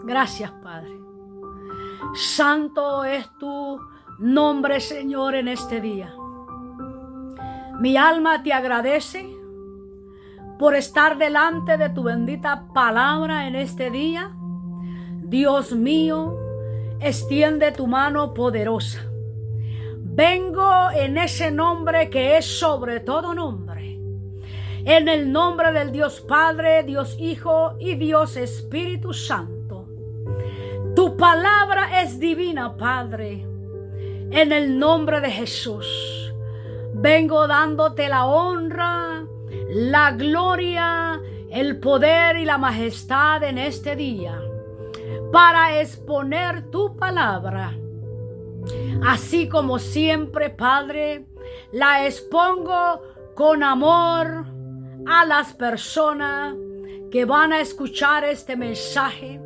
Gracias, Padre. Santo es tu nombre, Señor, en este día. Mi alma te agradece por estar delante de tu bendita palabra en este día. Dios mío, extiende tu mano poderosa. Vengo en ese nombre que es sobre todo nombre. En el nombre del Dios Padre, Dios Hijo y Dios Espíritu Santo. Tu palabra es divina, Padre. En el nombre de Jesús. Vengo dándote la honra, la gloria, el poder y la majestad en este día. Para exponer tu palabra. Así como siempre, Padre, la expongo con amor a las personas que van a escuchar este mensaje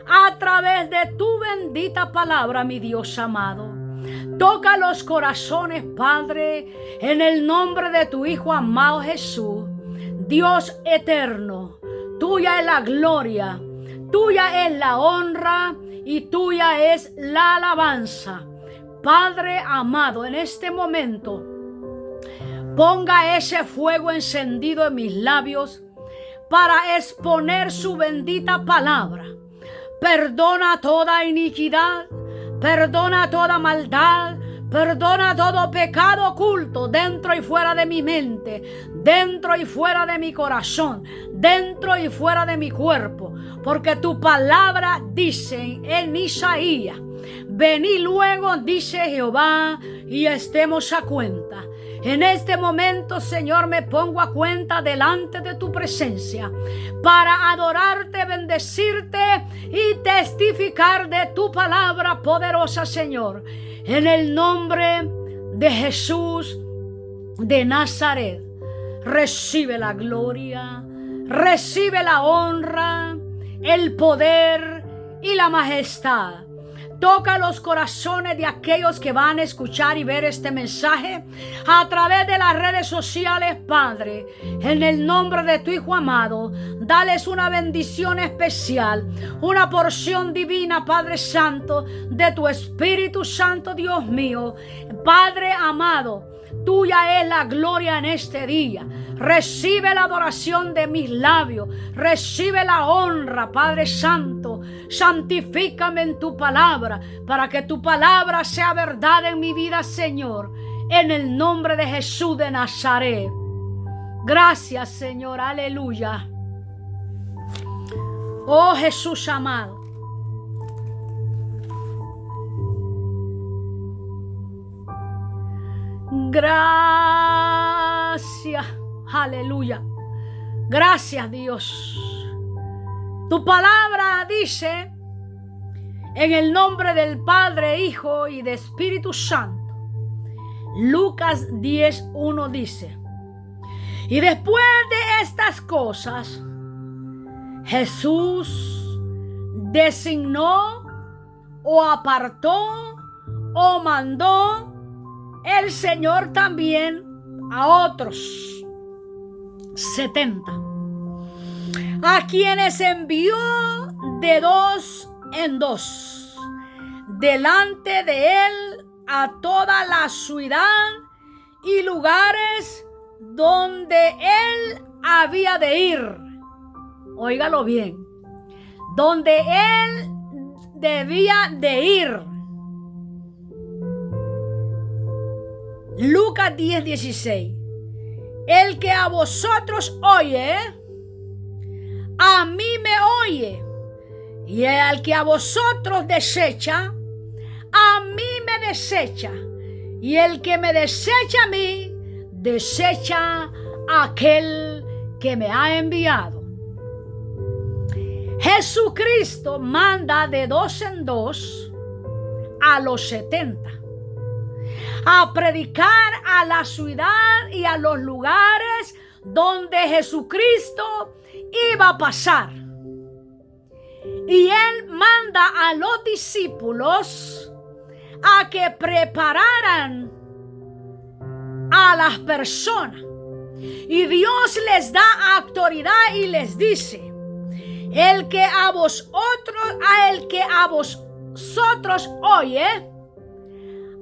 a través de tu bendita palabra, mi Dios amado. Toca los corazones, Padre, en el nombre de tu Hijo amado Jesús. Dios eterno, tuya es la gloria, tuya es la honra y tuya es la alabanza. Padre amado, en este momento, ponga ese fuego encendido en mis labios para exponer su bendita palabra. Perdona toda iniquidad, perdona toda maldad, perdona todo pecado oculto dentro y fuera de mi mente, dentro y fuera de mi corazón, dentro y fuera de mi cuerpo. Porque tu palabra dice en Isaías: venid luego, dice Jehová, y estemos a cuenta. En este momento, Señor, me pongo a cuenta delante de tu presencia para adorarte, bendecirte y testificar de tu palabra poderosa, Señor. En el nombre de Jesús de Nazaret, recibe la gloria, recibe la honra, el poder y la majestad. Toca los corazones de aquellos que van a escuchar y ver este mensaje a través de las redes sociales, Padre. En el nombre de tu Hijo amado, dales una bendición especial, una porción divina, Padre Santo, de tu Espíritu Santo, Dios mío. Padre amado, tuya es la gloria en este día. Recibe la adoración de mis labios. Recibe la honra, Padre Santo. Santifícame en tu palabra, para que tu palabra sea verdad en mi vida, Señor. En el nombre de Jesús de Nazaret. Gracias, Señor. Aleluya. Oh Jesús amado. Gracias. Aleluya. Gracias, Dios. Tu palabra dice, en el nombre del Padre, Hijo y de Espíritu Santo. Lucas 10:1 dice: y después de estas cosas, Jesús designó o apartó o mandó el Señor también a otros 70, a quienes envió de dos en dos delante de él a toda la ciudad y lugares donde él había de ir. Óigalo bien, donde él debía de ir. Lucas 10:16. El que a vosotros oye, a mí me oye. Y el que a vosotros desecha, a mí me desecha. Y el que me desecha a mí, desecha a aquel que me ha enviado. Jesucristo manda de dos en dos a los 70. A predicar a la ciudad y a los lugares donde Jesucristo iba a pasar. Y él manda a los discípulos a que prepararan a las personas. Y Dios les da autoridad y les dice: el que a vosotros oye,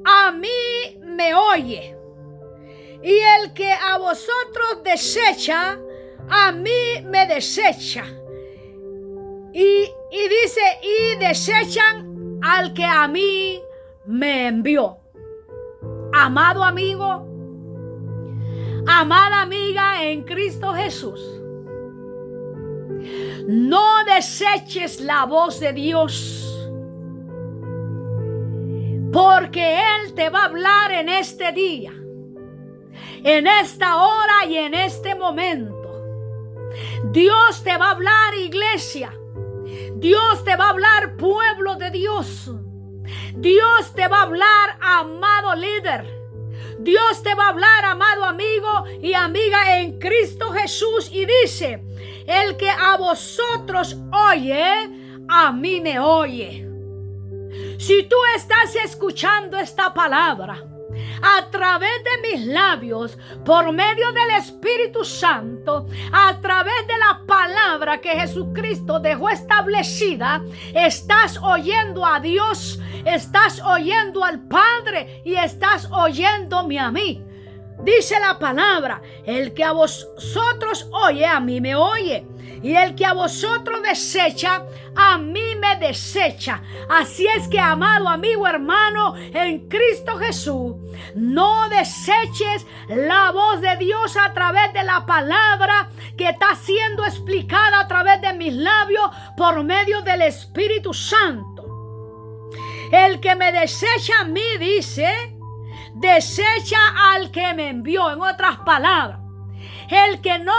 a mí me oye. Y el que a vosotros desecha, a mí me desecha. Y dice, y desechan al que a mí me envió. Amado amigo, amada amiga en Cristo Jesús, no deseches la voz de Dios, porque Él te va a hablar en este día, en esta hora y en este momento. Dios te va a hablar, iglesia. Dios te va a hablar, pueblo de Dios. Dios te va a hablar, amado líder. Dios te va a hablar, amado amigo y amiga en Cristo Jesús. Y dice, el que a vosotros oye, a mí me oye. Si tú estás escuchando esta palabra a través de mis labios, por medio del Espíritu Santo, a través de la palabra que Jesucristo dejó establecida, estás oyendo a Dios, estás oyendo al Padre y estás oyéndome a mí. Dice la palabra, el que a vosotros oye, a mí me oye. Y el que a vosotros desecha, a mí me desecha. Así es que, amado amigo, hermano, en Cristo Jesús, no deseches la voz de Dios a través de la palabra que está siendo explicada a través de mis labios por medio del Espíritu Santo. El que me desecha a mí, dice, desecha al que me envió. En otras palabras, el que no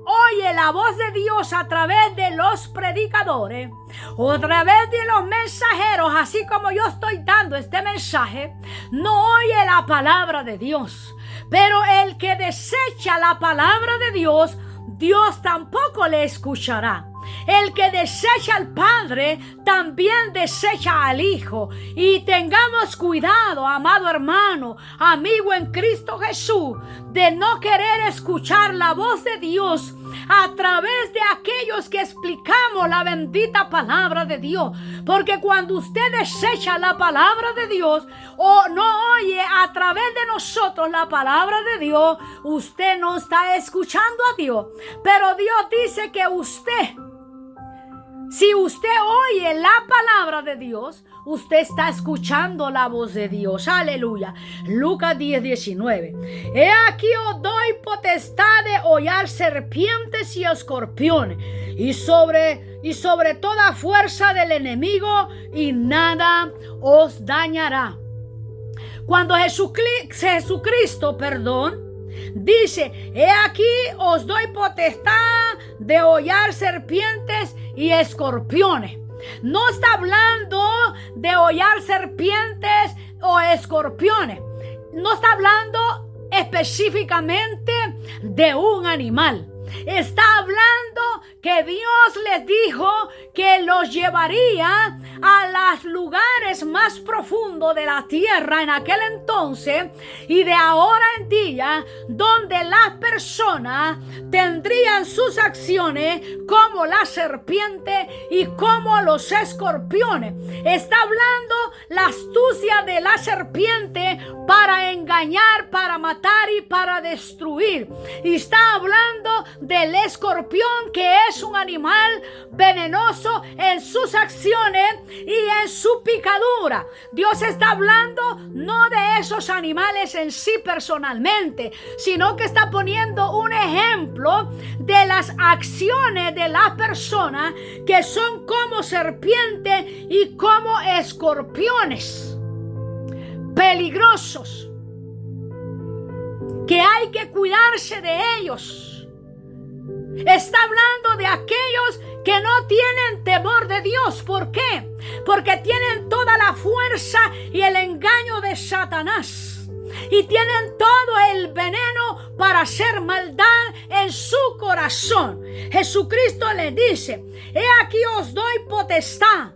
oye la voz de Dios a través de los predicadores o a través de los mensajeros, así como yo estoy dando este mensaje, no oye la palabra de Dios. Pero el que desecha la palabra de Dios, Dios tampoco le escuchará. El que desecha al Padre también desecha al Hijo. Y tengamos cuidado, amado hermano, amigo en Cristo Jesús, de no querer escuchar la voz de Dios a través de aquellos que explicamos la bendita palabra de Dios. Porque cuando usted desecha la palabra de Dios o no oye a través de nosotros la palabra de Dios, usted no está escuchando a Dios. Pero Dios dice que si usted oye la palabra de Dios, usted está escuchando la voz de Dios. Aleluya. Lucas 10:19. He aquí os doy potestad de hollar serpientes y escorpiones, y sobre toda fuerza del enemigo, y nada os dañará. Cuando Jesucristo, dice, he aquí os doy potestad de hollar serpientes y escorpiones. No está hablando de hollar serpientes o escorpiones. No está hablando específicamente de un animal. Está hablando que Dios les dijo que los llevaría a los lugares más profundos de la tierra en aquel entonces, y de ahora en día donde las personas tendrían sus acciones como la serpiente y como los escorpiones. Está hablando la astucia de la serpiente para engañar, para matar y para destruir. Y está hablando del escorpión, que es un animal venenoso en sus acciones y en su picadura. Dios está hablando no de esos animales en sí personalmente, sino que está poniendo un ejemplo de las acciones de las personas que son como serpientes y como escorpiones peligrosos, que hay que cuidarse de ellos. Está hablando de aquellos que no tienen temor de Dios. ¿Por qué? Porque tienen toda la fuerza y el engaño de Satanás, y tienen todo el veneno para hacer maldad en su corazón. Jesucristo les dice, he aquí os doy potestad.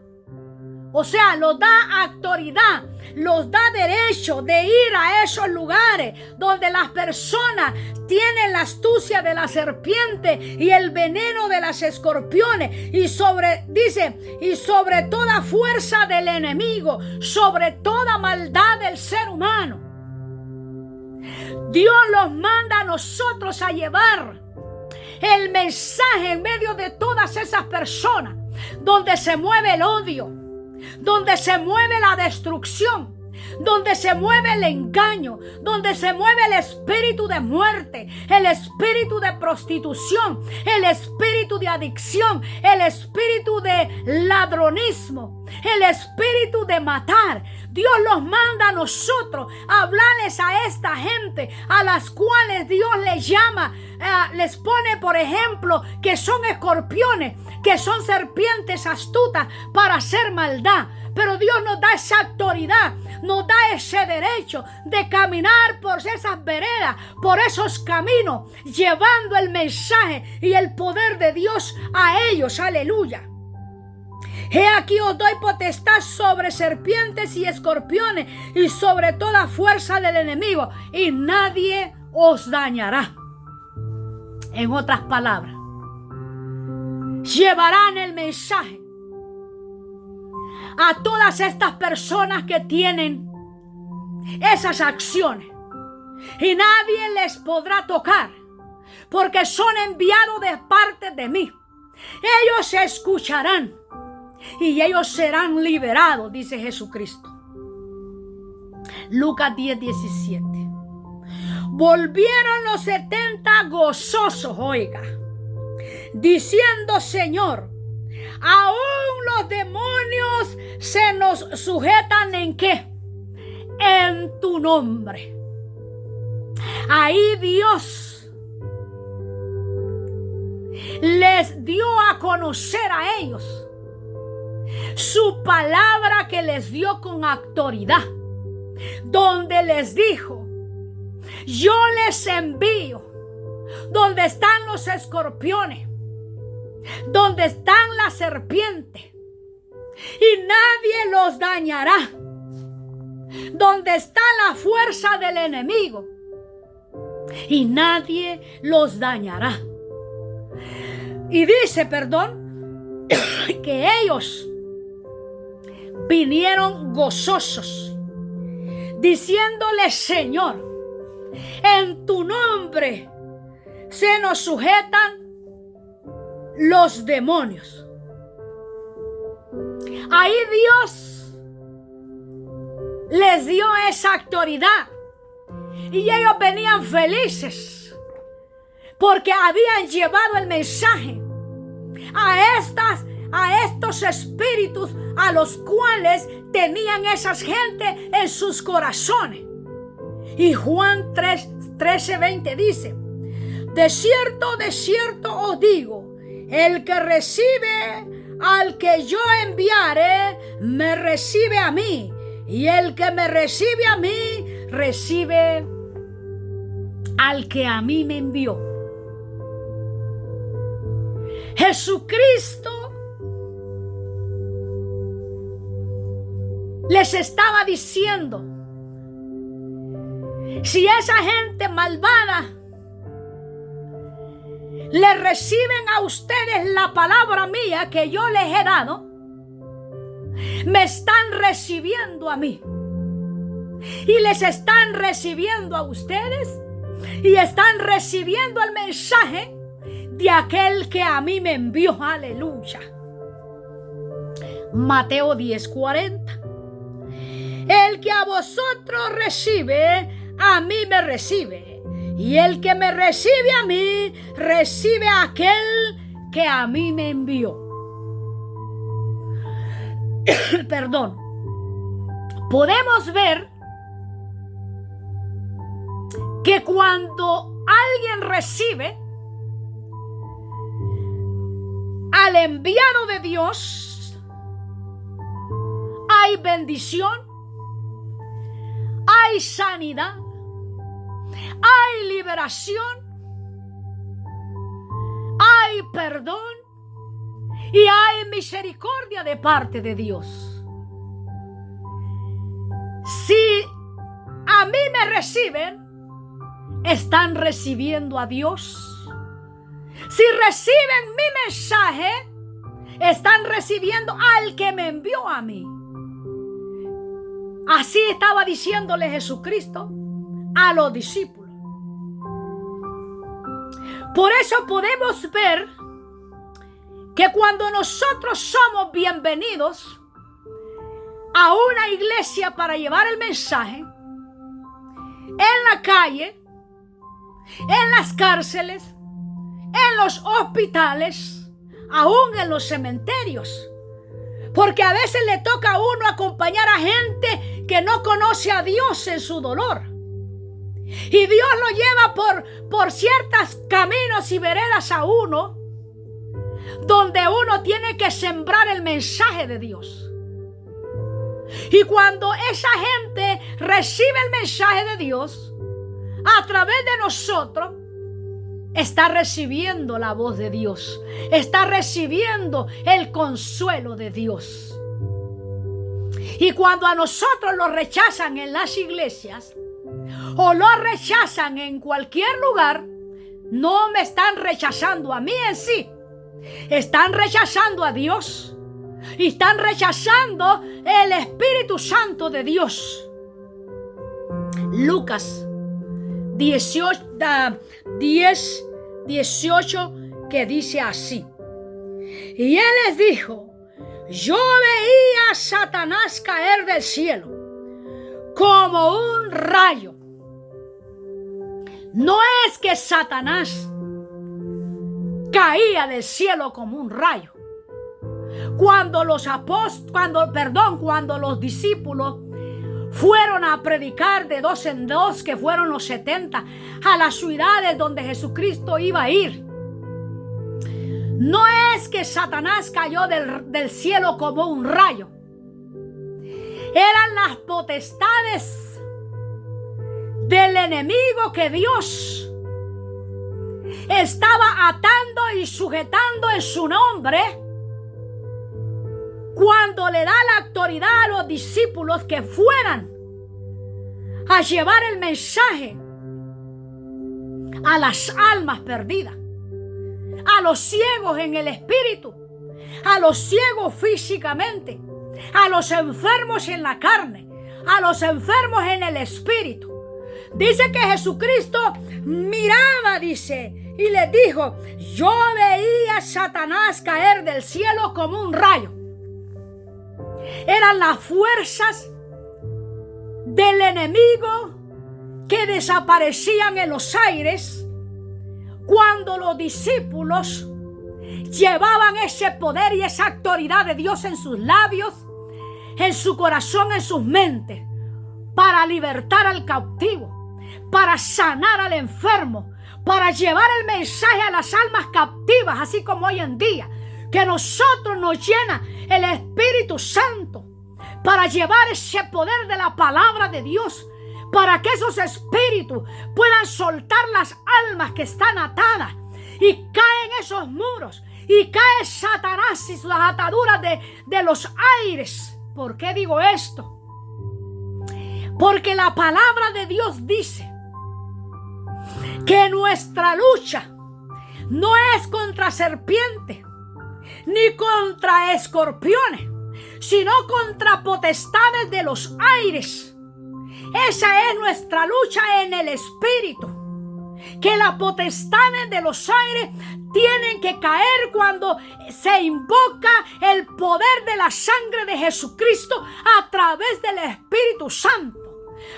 O sea, los da autoridad, los da derecho de ir a esos lugares donde las personas tienen la astucia de la serpiente y el veneno de las escorpiones y sobre toda fuerza del enemigo, sobre toda maldad del ser humano. Dios los manda a nosotros a llevar el mensaje en medio de todas esas personas donde se mueve el odio, donde se mueve la destrucción, donde se mueve el engaño, donde se mueve el espíritu de muerte, el espíritu de prostitución, el espíritu de adicción, el espíritu de ladronismo, el espíritu de matar. Dios los manda a nosotros a hablarles a esta gente a las cuales Dios les llama, les pone por ejemplo que son escorpiones, que son serpientes astutas para hacer maldad. Pero Dios nos da esa autoridad, nos da ese derecho de caminar por esas veredas, por esos caminos, llevando el mensaje y el poder de Dios a ellos. Aleluya. He aquí os doy potestad sobre serpientes y escorpiones y sobre toda fuerza del enemigo, y nadie os dañará. En otras palabras, llevarán el mensaje a todas estas personas que tienen esas acciones y nadie les podrá tocar porque son enviados de parte de mí. Ellos escucharán y ellos serán liberados, dice Jesucristo. Lucas 10:17. Volvieron los 70 gozosos, oiga, diciendo: Señor, aún los demonios se nos sujetan ¿en qué? En tu nombre. Ahí Dios les dio a conocer a ellos su palabra que les dio con autoridad, donde les dijo: yo les envío donde están los escorpiones, donde están las serpientes, y nadie los dañará. Donde está la fuerza del enemigo, y nadie los dañará. Y dice, que ellos vinieron gozosos, diciéndole: Señor, en tu nombre se nos sujetan los demonios. Ahí Dios les dio esa autoridad y ellos venían felices porque habían llevado el mensaje a estos espíritus a los cuales tenían esas gentes en sus corazones. Y Juan 13:20 dice: de cierto os digo, el que recibe al que yo enviare, me recibe a mí, y el que me recibe a mí, recibe al que a mí me envió. Jesucristo les estaba diciendo: si esa gente malvada le reciben a ustedes la palabra mía que yo les he dado, me están recibiendo a mí. Y les están recibiendo a ustedes y están recibiendo el mensaje de aquel que a mí me envió. Aleluya. Mateo 10:40. El que a vosotros recibe, a mí me recibe. Y el que me recibe a mí, recibe a aquel que a mí me envió. Podemos ver que cuando alguien recibe al enviado de Dios, hay bendición, hay sanidad, hay liberación, hay perdón y hay misericordia de parte de Dios. me reciben, están recibiendo a Dios. Si reciben mi mensaje, están recibiendo al que me envió a mí. Así estaba diciéndole Jesucristo a los discípulos. Por eso podemos ver que cuando nosotros somos bienvenidos a una iglesia para llevar el mensaje, en la calle, en las cárceles, en los hospitales, aún en los cementerios, porque a veces le toca a uno acompañar a gente que no conoce a Dios en su dolor, y Dios lo lleva por ciertos caminos y veredas a uno, donde uno tiene que sembrar el mensaje de Dios. Y cuando esa gente recibe el mensaje de Dios a través de nosotros, está recibiendo la voz de Dios, está recibiendo el consuelo de Dios. Y cuando a nosotros lo rechazan en las iglesias o lo rechazan en cualquier lugar, no me están rechazando a mí en sí, están rechazando a Dios y están rechazando el Espíritu Santo de Dios. Lucas 10:18, que dice así: y él les dijo: yo veía a Satanás caer del cielo como un rayo. No es que Satanás caía del cielo como un rayo. Cuando los discípulos fueron a predicar de 2 en 2, que fueron los 70, a las ciudades donde Jesucristo iba a ir, no es que Satanás cayó del cielo como un rayo. Eran las potestades del enemigo que Dios estaba atando y sujetando en su nombre, cuando le da la autoridad a los discípulos que fueran a llevar el mensaje a las almas perdidas, a los ciegos en el espíritu, a los ciegos físicamente, a los enfermos en la carne, a los enfermos en el espíritu. Dice que Jesucristo miraba, dice, y le dijo: yo veía a Satanás caer del cielo como un rayo. Eran las fuerzas del enemigo que desaparecían en los aires cuando los discípulos llevaban ese poder y esa autoridad de Dios en sus labios, en su corazón, en sus mentes, para libertar al cautivo, para sanar al enfermo, para llevar el mensaje a las almas captivas, así como hoy en día, que nosotros nos llena el Espíritu Santo para llevar ese poder de la palabra de Dios, para que esos espíritus puedan soltar las almas que están atadas y caen esos muros y cae Satanás y sus ataduras de los aires. ¿Por qué digo esto? Porque la palabra de Dios dice que nuestra lucha no es contra serpientes ni contra escorpiones, sino contra potestades de los aires. Esa es nuestra lucha en el espíritu, que las potestades de los aires tienen que caer cuando se invoca el poder de la sangre de Jesucristo a través del Espíritu Santo.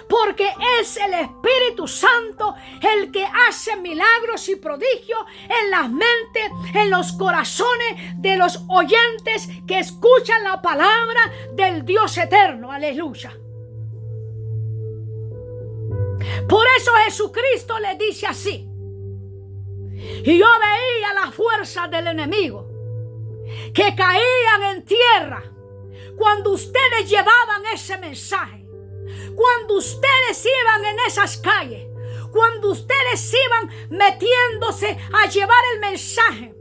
Porque es el Espíritu Santo el que hace milagros y prodigios en las mentes, en los corazones de los oyentes que escuchan la palabra del Dios eterno. Aleluya. Por eso Jesucristo le dice así: y yo veía las fuerzas del enemigo que caían en tierra cuando ustedes llevaban ese mensaje. Cuando ustedes iban en esas calles, cuando ustedes iban metiéndose a llevar el mensaje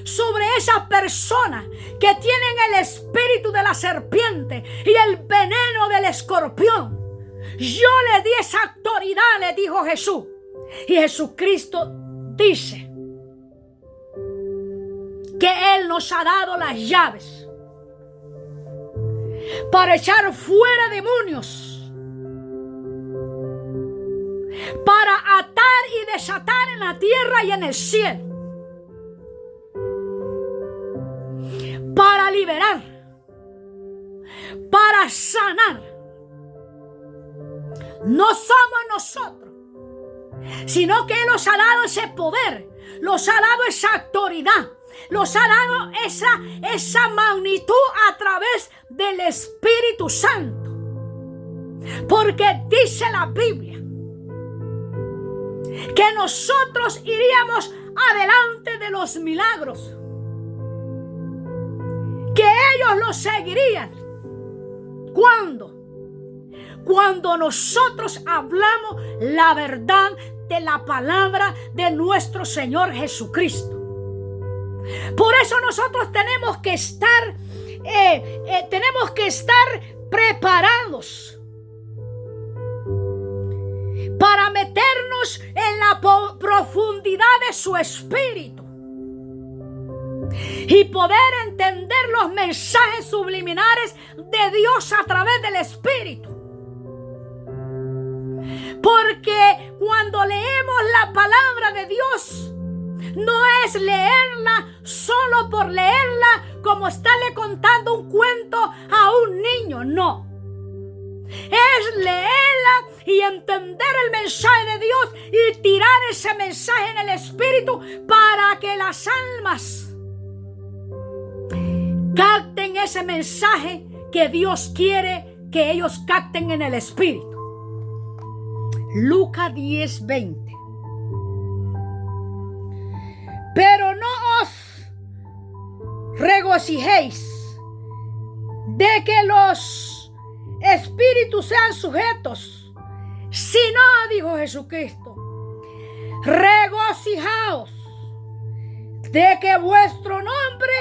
sobre esas personas que tienen el espíritu de la serpiente y el veneno del escorpión, Yo le di esa autoridad, le dijo Jesús. Y Jesucristo dice que Él nos ha dado las llaves para echar fuera demonios, para atar y desatar en la tierra y en el cielo, para liberar, para sanar. No somos nosotros, sino que Él nos ha dado ese poder, nos ha dado esa autoridad, nos ha dado esa magnitud a través del Espíritu Santo. Porque dice la Biblia que nosotros iríamos adelante de los milagros, que ellos los seguirían. ¿Cuándo? Cuando nosotros hablamos la verdad de la palabra de nuestro Señor Jesucristo. Por eso nosotros tenemos que estar preparados para meternos en la profundidad de su espíritu y poder entender los mensajes subliminares de Dios a través del espíritu. Porque cuando leemos la palabra de Dios, no es leerla solo por leerla, como estarle contando un cuento a un niño, no. Es leerla y entender el mensaje de Dios y tirar ese mensaje en el espíritu para que las almas capten ese mensaje que Dios quiere que ellos capten en el espíritu. Lucas 10:20. Pero no os regocijéis de que los espíritus sean sujetos, sino, dijo Jesucristo, regocijaos de que vuestro nombre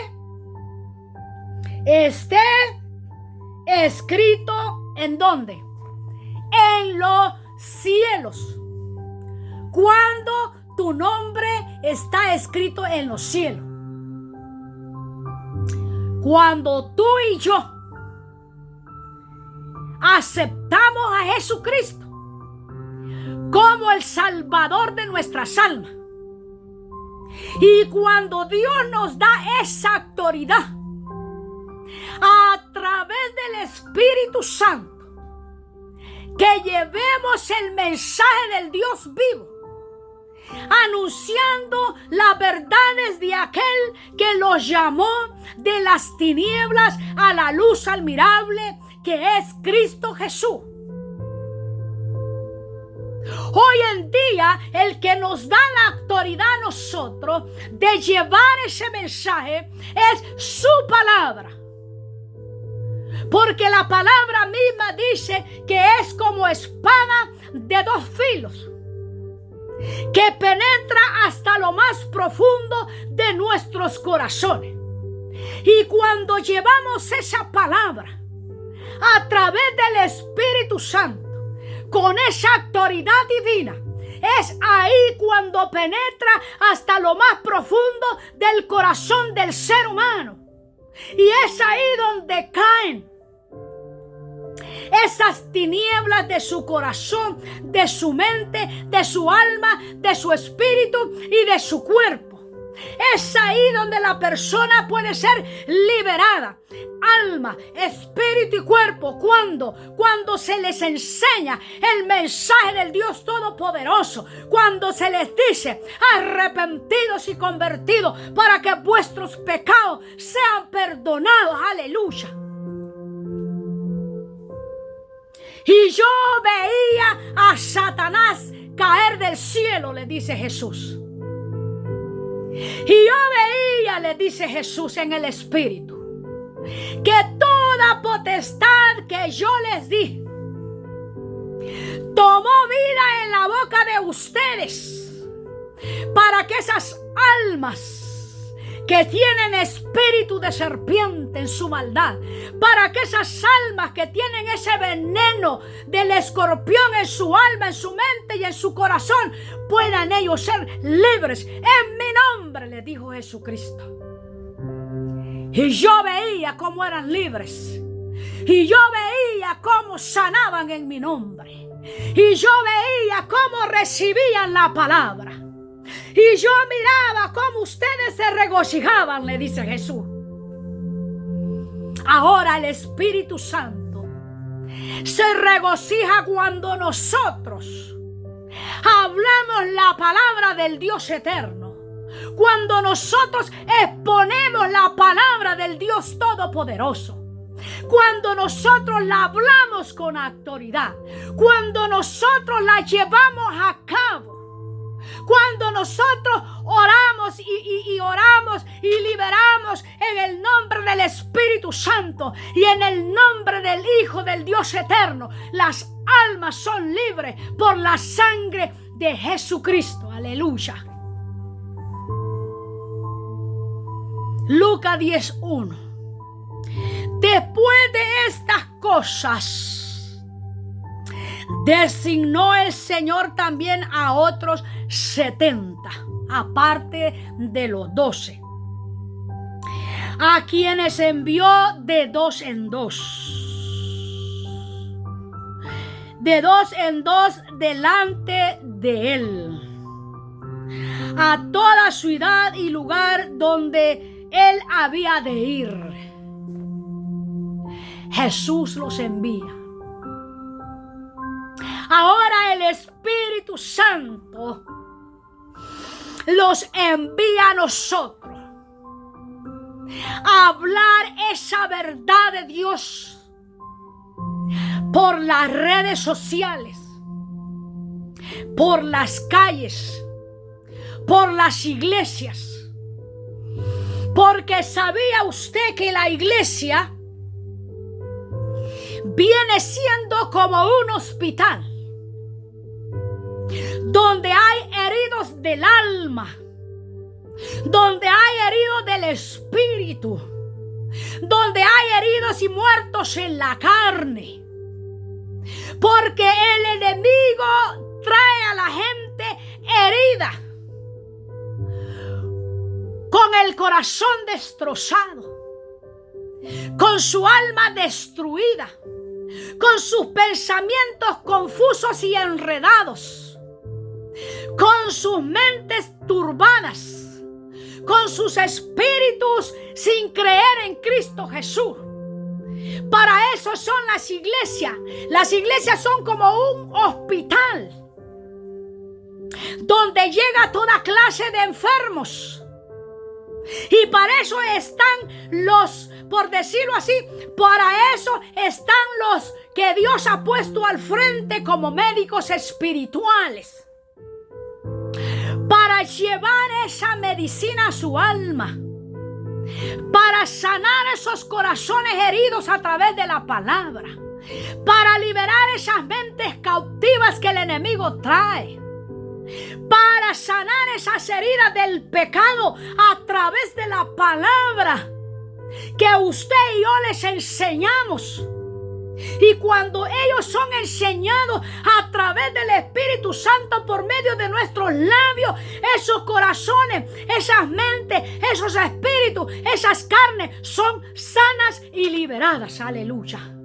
esté escrito ¿en dónde? En los cielos. Cuando tu nombre está escrito en los cielos. Cuando tú y yo aceptamos a Jesucristo como el Salvador de nuestras almas, y cuando Dios nos da esa autoridad a través del Espíritu Santo, que llevemos el mensaje del Dios vivo, anunciando las verdades de aquel que los llamó de las tinieblas a la luz admirable, que es Cristo Jesús. Hoy en día, el que nos da la autoridad a nosotros de llevar ese mensaje es su palabra. Porque la palabra misma dice que es como espada de dos filos, que penetra hasta lo más profundo de nuestros corazones. Y cuando llevamos esa palabra a través del Espíritu Santo, con esa autoridad divina, es ahí cuando penetra hasta lo más profundo del corazón del ser humano. Y es ahí donde caen esas tinieblas de su corazón, de su mente, de su alma, de su espíritu y de su cuerpo. Es ahí donde la persona puede ser liberada, alma, espíritu y cuerpo, cuando se les enseña el mensaje del Dios Todopoderoso, cuando se les dice arrepentidos y convertidos para que vuestros pecados sean perdonados. Aleluya. Y yo veía a Satanás caer del cielo, le dice Jesús. Y yo veía, le dice Jesús en el Espíritu, que toda potestad que yo les di tomó vida en la boca de ustedes, para que esas almas que tienen espíritu de serpiente en su maldad, para que esas almas que tienen ese veneno del escorpión en su alma, en su mente y en su corazón, puedan ellos ser libres. En mi nombre, le dijo Jesucristo. Y yo veía cómo eran libres. Y yo veía cómo sanaban en mi nombre. Y yo veía cómo recibían la palabra. Y yo miraba cómo ustedes se regocijaban, le dice Jesús. Ahora el Espíritu Santo se regocija cuando nosotros hablamos la palabra del Dios eterno. Cuando nosotros exponemos la palabra del Dios Todopoderoso. Cuando nosotros la hablamos con autoridad. Cuando nosotros la llevamos a cabo. Cuando nosotros oramos y oramos y liberamos en el nombre del Espíritu Santo y en el nombre del Hijo del Dios eterno, las almas son libres por la sangre de Jesucristo. Aleluya. Lucas 10:1. Después de estas cosas, designó el Señor también a otros 70, aparte de los 12, a quienes envió de dos en dos delante de él, a toda ciudad y lugar donde él había de ir. Jesús los envía. Ahora el Espíritu Santo los envía a nosotros a hablar esa verdad de Dios por las redes sociales, por las calles, por las iglesias. Porque ¿sabía usted que la iglesia viene siendo como un hospital donde hay heridos del alma, donde hay heridos del espíritu, donde hay heridos y muertos en la carne? Porque el enemigo trae a la gente herida, con el corazón destrozado, con su alma destruida, con sus pensamientos confusos y enredados, con sus mentes turbadas, con sus espíritus sin creer en Cristo Jesús. Para eso son las iglesias. Las iglesias son como un hospital donde llega toda clase de enfermos. Y para eso están los, por decirlo así, para eso están los que Dios ha puesto al frente como médicos espirituales, para llevar esa medicina a su alma, para sanar esos corazones heridos a través de la palabra, para liberar esas mentes cautivas que el enemigo trae, para sanar esas heridas del pecado a través de la palabra que usted y yo les enseñamos. Y cuando ellos son enseñados a través del Espíritu Santo por medio de nuestros labios, esos corazones, esas mentes, esos espíritus, esas carnes son sanas y liberadas. Aleluya.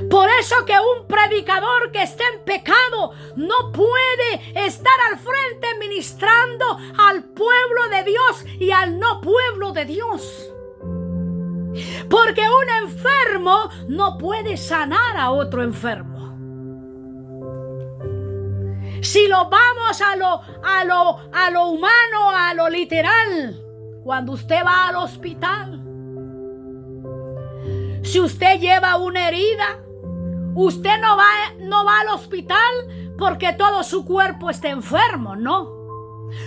Por eso que un predicador que esté en pecado no puede estar al frente ministrando al pueblo de Dios y al no pueblo de Dios. Porque un enfermo no puede sanar a otro enfermo. Si lo vamos a lo humano, a lo literal, cuando usted va al hospital, si usted lleva una herida, usted no va al hospital porque todo su cuerpo está enfermo, no.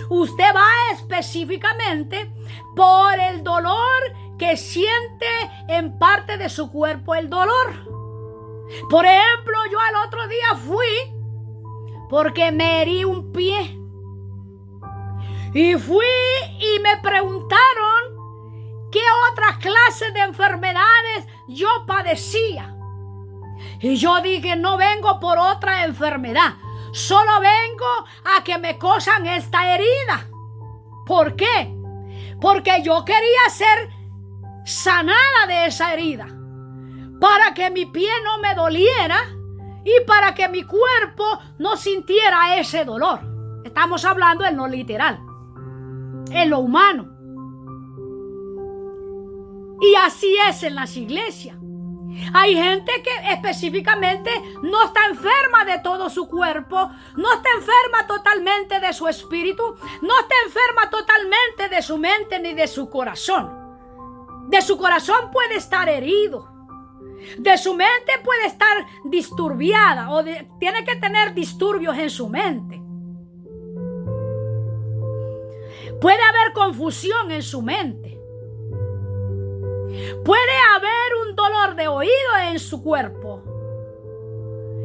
Usted va específicamente por el dolor que siente en parte de su cuerpo el dolor. Por ejemplo, yo al otro día fui porque me herí un pie. Y fui y me preguntaron qué otras clases de enfermedades yo padecía. Y yo dije, no vengo por otra enfermedad, solo vengo a que me cosan esta herida. ¿Por qué? Porque yo quería ser sanada de esa herida, para que mi pie no me doliera y para que mi cuerpo no sintiera ese dolor. Estamos hablando en lo literal, en lo humano. Y así es en las iglesias. Hay gente que específicamente no está enferma de todo su cuerpo, no está enferma totalmente de su espíritu, no está enferma totalmente de su mente ni de su corazón. De su corazón puede estar herido, de su mente puede estar disturbiada o tiene que tener disturbios en su mente. Puede haber confusión en su mente. Puede haber un dolor de oído en su cuerpo.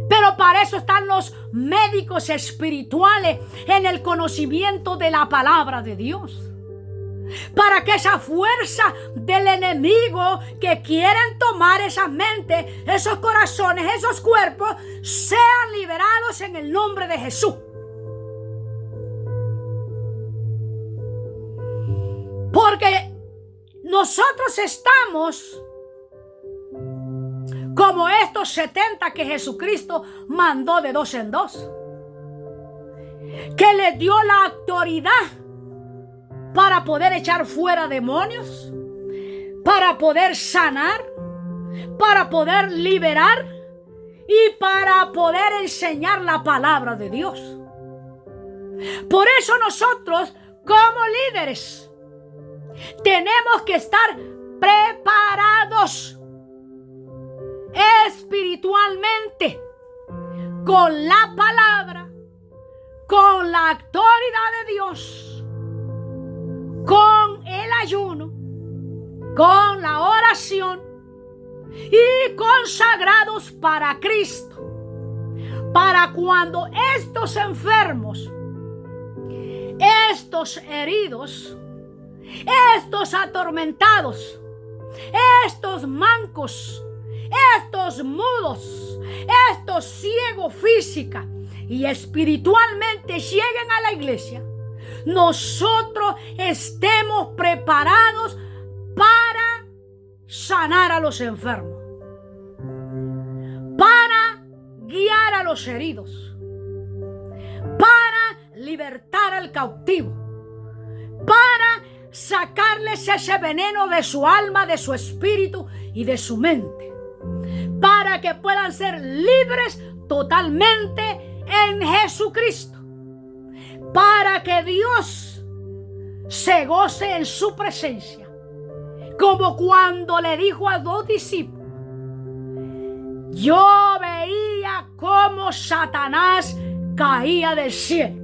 Pero para eso están los médicos espirituales en el conocimiento de la palabra de Dios. Para que esa fuerza del enemigo que quieren tomar esas mentes, esos corazones, esos cuerpos, sean liberados en el nombre de Jesús. Porque nosotros estamos como estos 70 que Jesucristo mandó de 2 en 2, que les dio la autoridad para poder echar fuera demonios, para poder sanar, para poder liberar y para poder enseñar la palabra de Dios. Por eso nosotros, como líderes, tenemos que estar preparados espiritualmente con la palabra, con la autoridad de Dios, con el ayuno, con la oración y consagrados para Cristo, para cuando estos enfermos, estos heridos, estos atormentados, estos mancos, estos mudos, estos ciegos física y espiritualmente lleguen a la iglesia, nosotros estemos preparados para sanar a los enfermos, para guiar a los heridos, para libertar al cautivo, para sacarles ese veneno de su alma, de su espíritu y de su mente, para que puedan ser libres totalmente en Jesucristo, para que Dios se goce en su presencia, como cuando le dijo a 2 discípulos: yo veía cómo Satanás caía del cielo,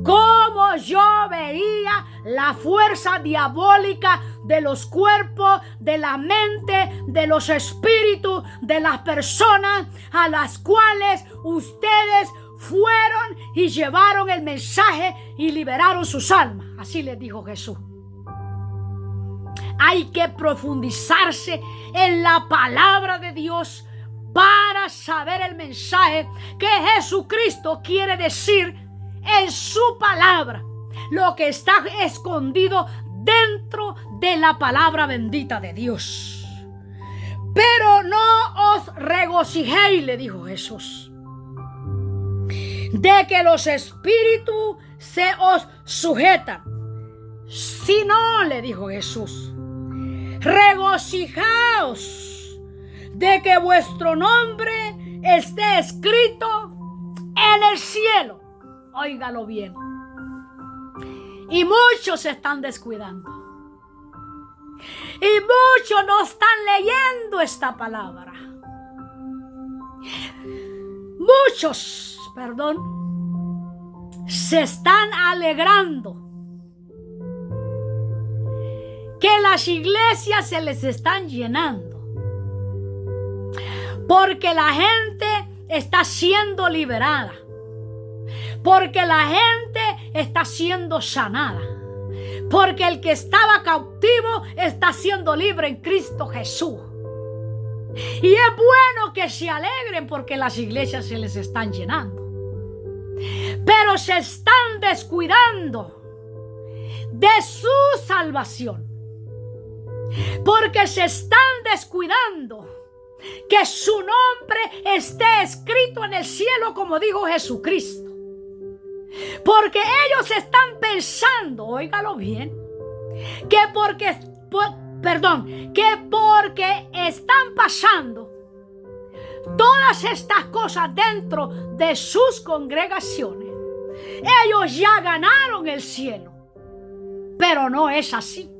cómo yo veía la fuerza diabólica de los cuerpos, de la mente, de los espíritus, de las personas a las cuales ustedes fueron y llevaron el mensaje y liberaron sus almas. Así les dijo Jesús. Hay que profundizarse en la palabra de Dios para saber el mensaje que Jesucristo quiere decir en su palabra, lo que está escondido dentro de la palabra bendita de Dios. Pero no os regocijéis, le dijo Jesús, de que los espíritus se os sujetan, sino, le dijo Jesús, regocijaos de que vuestro nombre esté escrito en el cielo. Óigalo bien. Y muchos se están descuidando. Y muchos no están leyendo esta palabra. Muchos, se están alegrando que las iglesias se les están llenando, porque la gente está siendo liberada, Porque la gente está siendo sanada. Porque el que estaba cautivo está siendo libre en Cristo Jesús. Y es bueno que se alegren porque las iglesias se les están llenando. Pero se están descuidando de su salvación. Porque se están descuidando que su nombre esté escrito en el cielo, como dijo Jesucristo. Porque ellos están pensando, óigalo bien, que porque están pasando todas estas cosas dentro de sus congregaciones, ellos ya ganaron el cielo. Pero no es así.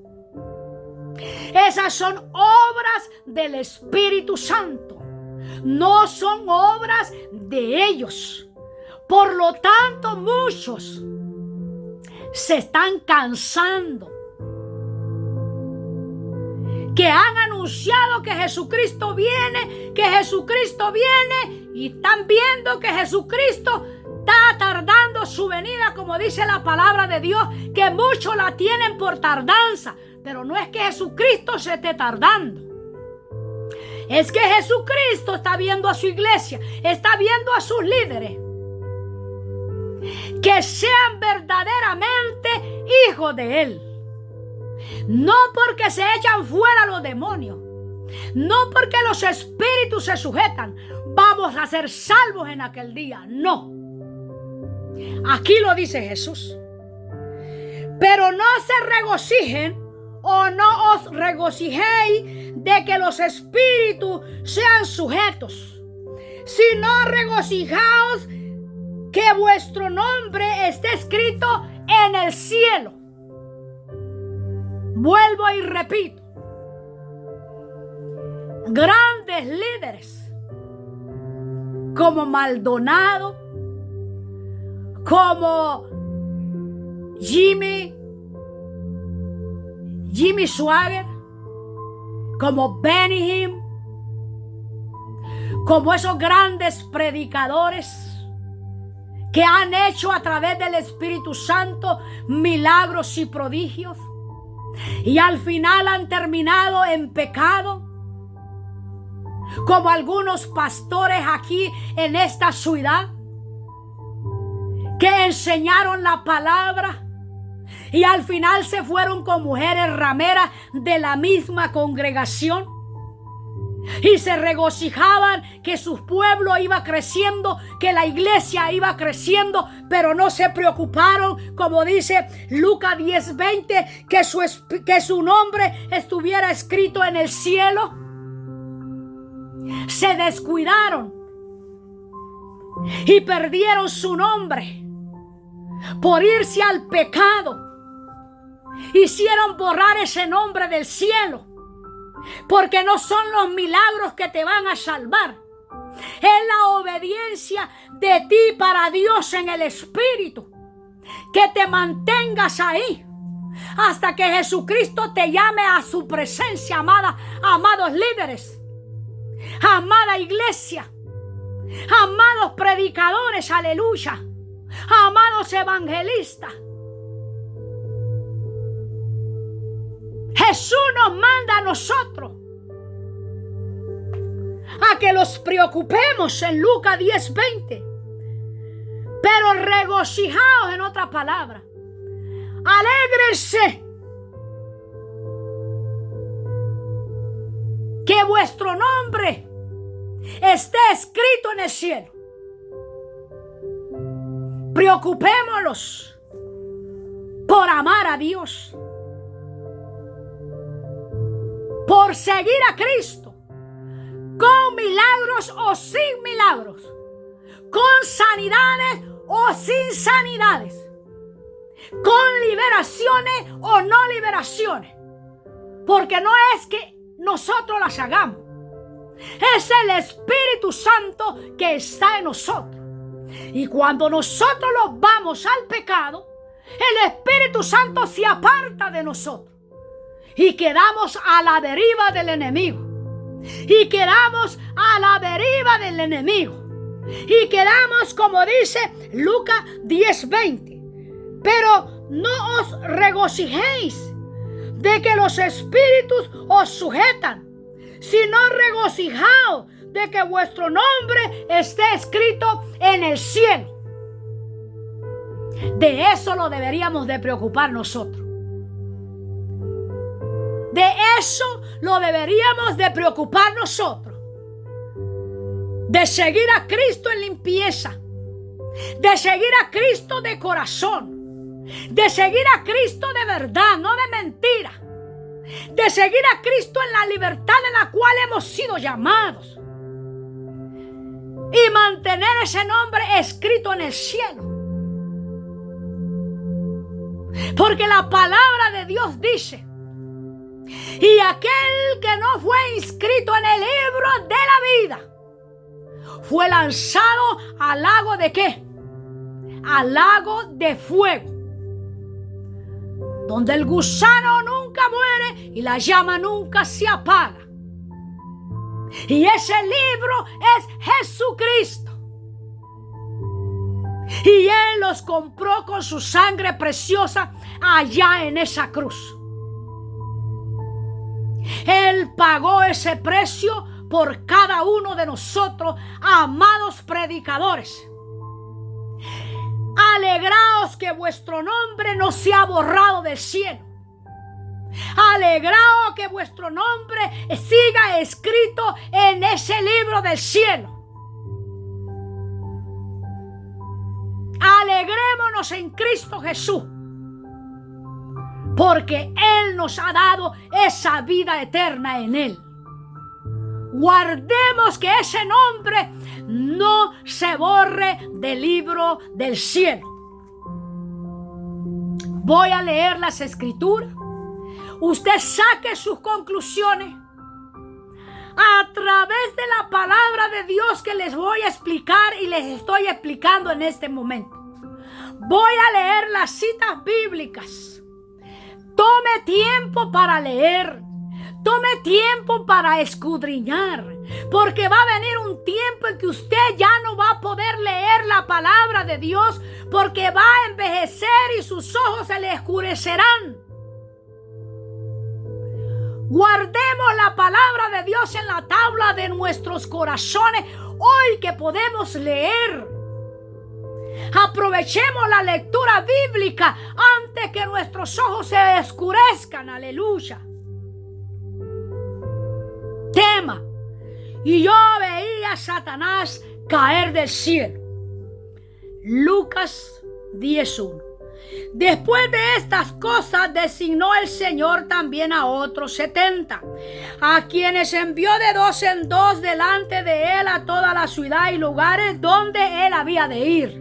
Esas son obras del Espíritu Santo, no son obras de ellos. Por lo tanto, muchos se están cansando, que han anunciado que Jesucristo viene, y están viendo que Jesucristo está tardando su venida, como dice la palabra de Dios, que muchos la tienen por tardanza. Pero no es que Jesucristo se esté tardando. Es que Jesucristo está viendo a su iglesia, está viendo a sus líderes, que sean verdaderamente hijos de Él. No porque se echan fuera los demonios, no porque los espíritus se sujetan, vamos a ser salvos en aquel día. No. Aquí lo dice Jesús. Pero no se regocijen o no os regocijéis de que los espíritus sean sujetos, sino regocijaos que vuestro nombre esté escrito en el cielo. Vuelvo y repito. Grandes líderes como Maldonado, como Jimmy Swaggart, como Benny Hinn, como esos grandes predicadores que han hecho a través del Espíritu Santo milagros y prodigios, y al final han terminado en pecado, como algunos pastores aquí en esta ciudad que enseñaron la palabra y al final se fueron con mujeres rameras de la misma congregación y se regocijaban que su pueblo iba creciendo, que la iglesia iba creciendo, pero no se preocuparon, como dice Lucas 10:20, que su nombre estuviera escrito en el cielo. Se descuidaron y perdieron su nombre por irse al pecado. Hicieron borrar ese nombre del cielo, porque no son los milagros que te van a salvar, es la obediencia de ti para Dios en el Espíritu, que te mantengas ahí hasta que Jesucristo te llame a su presencia, amados líderes, amada iglesia, amados predicadores, aleluya, amados evangelistas. Jesús nos manda a nosotros a que los preocupemos en Lucas 10:20. Pero regocijaos, en otra palabra, alégrense que vuestro nombre esté escrito en el cielo. Preocupémonos por amar a Dios, por seguir a Cristo, con milagros o sin milagros, con sanidades o sin sanidades, con liberaciones o no liberaciones, porque no es que nosotros las hagamos, es el Espíritu Santo que está en nosotros. Y cuando nosotros nos vamos al pecado, el Espíritu Santo se aparta de nosotros y quedamos a la deriva del enemigo. y quedamos como dice Lucas 10:20. Pero no os regocijéis de que los espíritus os sujetan, sino regocijaos de que vuestro nombre esté escrito en el cielo. De eso lo deberíamos de preocupar nosotros. De eso lo deberíamos de preocupar nosotros. De seguir a Cristo en limpieza. De seguir a Cristo de corazón. De seguir a Cristo de verdad, no de mentira. De seguir a Cristo en la libertad en la cual hemos sido llamados. Y mantener ese nombre escrito en el cielo. Porque la palabra de Dios dice: y aquel que no fue inscrito en el libro de la vida fue lanzado al lago de ¿qué? Al lago de fuego, donde el gusano nunca muere y la llama nunca se apaga. Y ese libro es Jesucristo. Y Él los compró con su sangre preciosa allá en esa cruz. Él pagó ese precio por cada uno de nosotros, amados predicadores. Alegraos que vuestro nombre no se ha borrado del cielo. Alegraos que vuestro nombre siga escrito en ese libro del cielo. Alegrémonos en Cristo Jesús, porque Él nos ha dado esa vida eterna en Él. Guardemos que ese nombre no se borre del libro del cielo. Voy a leer las escrituras. Usted saque sus conclusiones a través de la palabra de Dios que les voy a explicar y les estoy explicando en este momento. Voy a leer las citas bíblicas. Tome tiempo para leer. Tome tiempo para escudriñar, porque va a venir un tiempo en que usted ya no va a poder leer la palabra de Dios, porque va a envejecer y sus ojos se le oscurecerán. Guardemos la palabra de Dios en la tabla de nuestros corazones hoy que podemos leer. Aprovechemos la lectura bíblica antes que nuestros ojos se oscurezcan. Aleluya. Tema: y yo veía a Satanás caer del cielo. Lucas 10:1. Después de estas cosas designó el Señor también a otros 70, a quienes envió de 2 en 2 delante de él a toda la ciudad y lugares donde él había de ir.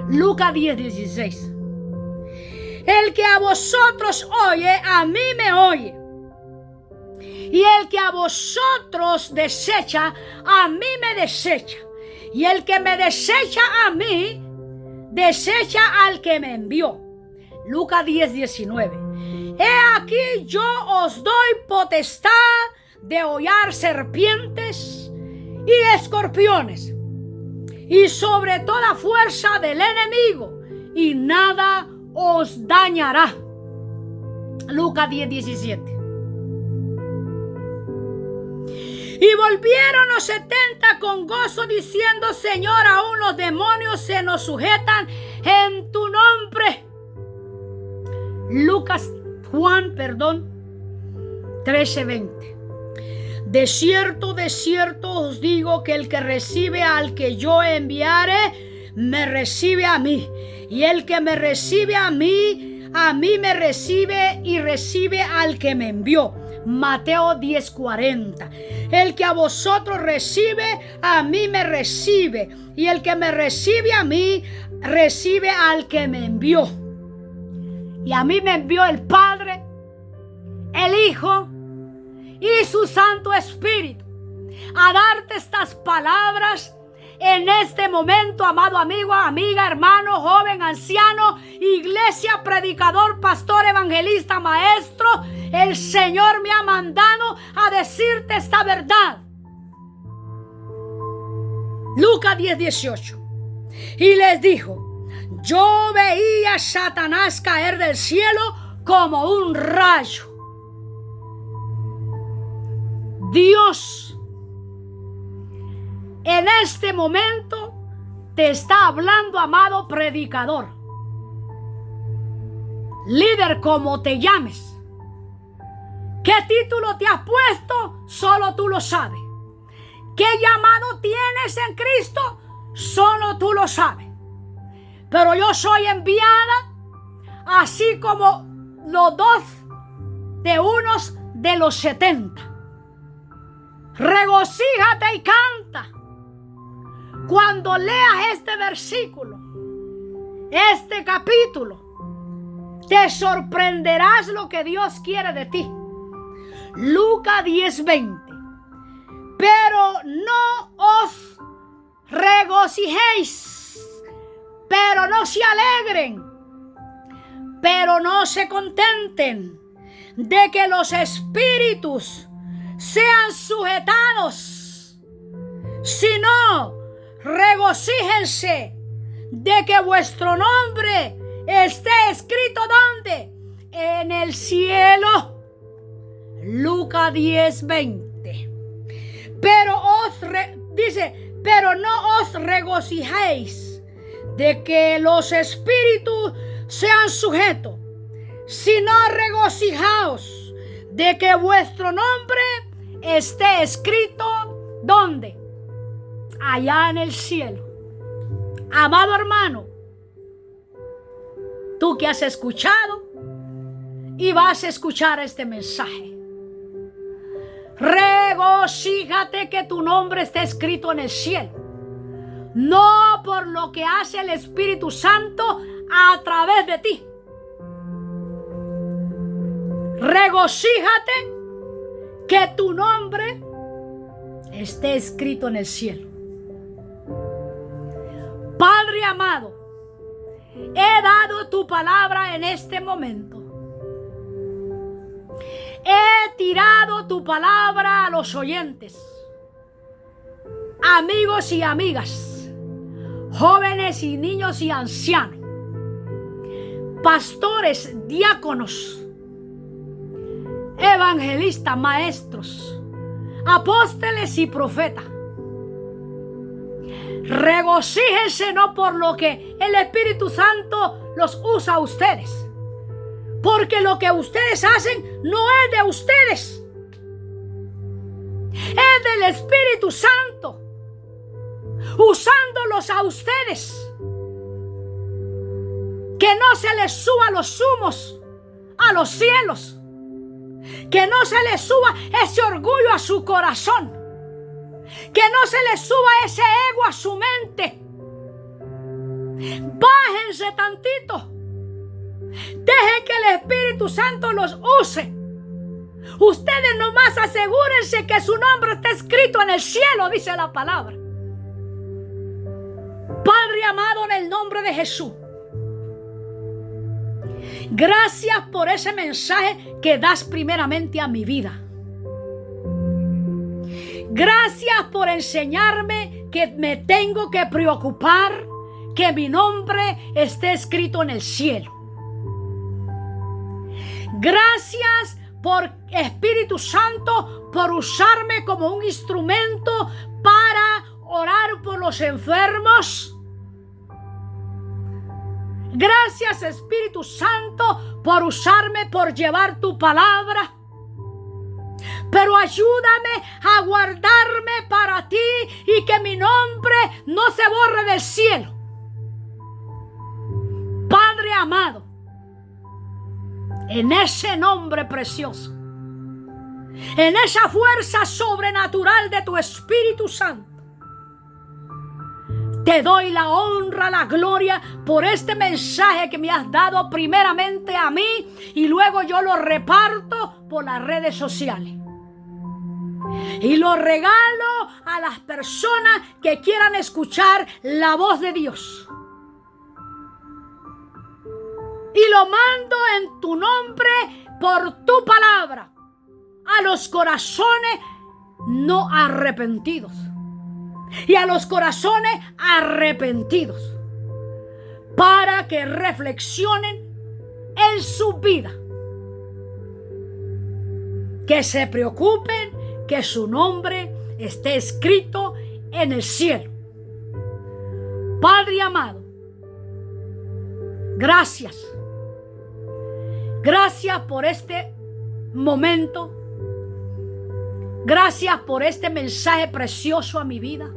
Lucas 10:16. El que a vosotros oye, a mí me oye. Y el que a vosotros desecha, a mí me desecha. Y el que me desecha a mí, desecha al que me envió. Lucas 10:19. He aquí yo os doy potestad de hollar serpientes y escorpiones, y sobre toda fuerza del enemigo, y nada os dañará. Lucas 10:17. Y volvieron los 70 con gozo diciendo: Señor, aún los demonios se nos sujetan en tu nombre. Juan 13:20. De cierto os digo que el que recibe al que yo enviare, me recibe a mí. Y el que me recibe a mí me recibe y recibe al que me envió. Mateo 10:40. El que a vosotros recibe, a mí me recibe. Y el que me recibe a mí, recibe al que me envió. Y a mí me envió el Padre, el Hijo y su Santo Espíritu a darte estas palabras en este momento, amado amigo, amiga, hermano, joven, anciano, iglesia, predicador, pastor, evangelista, maestro. El Señor me ha mandado a decirte esta verdad. Lucas 10:18. Y les dijo: yo veía a Satanás caer del cielo como un rayo. Dios en este momento te está hablando, amado predicador, líder, como te llames. ¿Qué título te has puesto? Solo tú lo sabes. ¿Qué llamado tienes en Cristo? Solo tú lo sabes. Pero yo soy enviada, así como los 2 de unos de los 70. Regocíjate y canta cuando leas este versículo, este capítulo. Te sorprenderás lo que Dios quiere de ti. Lucas 10:20. Pero no os regocijéis, pero no se alegren, pero no se contenten de que los espíritus sean sujetados, sino regocíjense de que vuestro nombre esté escrito ¿dónde? En el cielo. Lucas 10:20. Pero no os regocijéis de que los espíritus sean sujetos, sino regocijaos de que vuestro nombre esté escrito ¿dónde? Allá en el cielo. Amado hermano, tú que has escuchado y vas a escuchar este mensaje, regocíjate que tu nombre esté escrito en el cielo, no por lo que hace el Espíritu Santo a través de ti. Regocíjate que tu nombre esté escrito en el cielo. Padre amado, he dado tu palabra en este momento. He tirado tu palabra a los oyentes, amigos y amigas, jóvenes y niños y ancianos, pastores, diáconos, evangelistas, maestros, apóstoles y profetas. Regocíjense no por lo que el Espíritu Santo los usa a ustedes, porque lo que ustedes hacen no es de ustedes, es del Espíritu Santo, usándolos a ustedes. Que no se les suba los humos a los cielos, que no se les suba ese orgullo a su corazón, que no se les suba ese ego a su mente. Bájense tantito. Dejen que el Espíritu Santo los use. Ustedes nomás asegúrense que su nombre está escrito en el cielo, dice la palabra. Padre amado, en el nombre de Jesús, gracias por ese mensaje que das primeramente a mi vida. Gracias por enseñarme que me tengo que preocupar que mi nombre esté escrito en el cielo. Gracias por Espíritu Santo, por usarme como un instrumento para orar por los enfermos. Gracias, Espíritu Santo, por usarme, por llevar tu palabra. Pero ayúdame a guardarme para ti y que mi nombre no se borre del cielo. Padre amado, en ese nombre precioso, en esa fuerza sobrenatural de tu Espíritu Santo, te doy la honra, la gloria por este mensaje que me has dado primeramente a mí y luego yo lo reparto por las redes sociales. Y lo regalo a las personas que quieran escuchar la voz de Dios. Y lo mando en tu nombre por tu palabra a los corazones no arrepentidos. y a los corazones arrepentidos, para que reflexionen en su vida, que se preocupen que su nombre esté escrito en el cielo. Padre amado, gracias. Gracias por este momento. Gracias por este mensaje precioso a mi vida.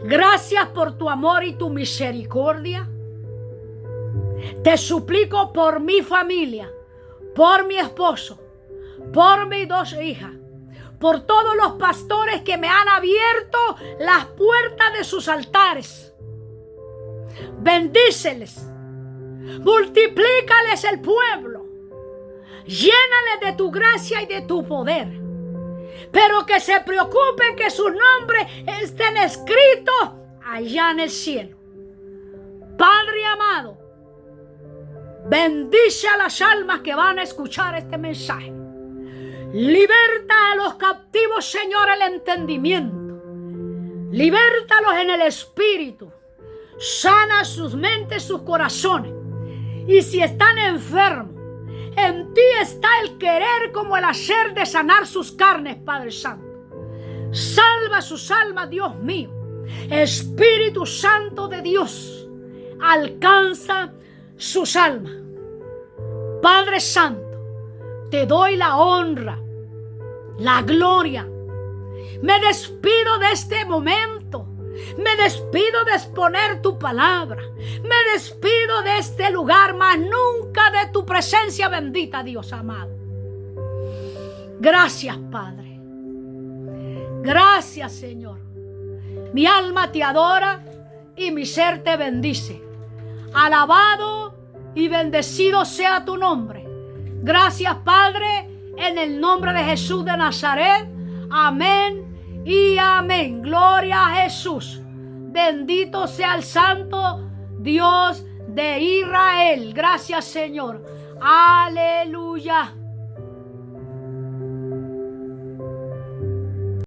Gracias por tu amor y tu misericordia. Te suplico por mi familia, por mi esposo, por mis 2 hijas, por todos los pastores que me han abierto las puertas de sus altares. Bendíceles, multiplícales el pueblo, llénales de tu gracia y de tu poder, pero que se preocupen que sus nombres estén escritos allá en el cielo. Padre amado, bendice a las almas que van a escuchar este mensaje. Liberta a los cautivos, Señor, el entendimiento. Libértalos en el espíritu. Sana sus mentes, sus corazones. Y si están enfermos, en ti está el querer como el hacer de sanar sus carnes, Padre Santo. Salva sus almas, Dios mío. Espíritu Santo de Dios, alcanza sus almas. Padre Santo, te doy la honra, la gloria. Me despido de este momento. Me despido de exponer tu palabra. Me despido de este lugar, mas nunca de tu presencia bendita, Dios amado. Gracias, Padre. Gracias, Señor. Mi alma te adora y mi ser te bendice. Alabado y bendecido sea tu nombre. Gracias, Padre, en el nombre de Jesús de Nazaret. Amén y amén. Gloria a Jesús. Bendito sea el Santo Dios de Israel. Gracias, Señor. Aleluya.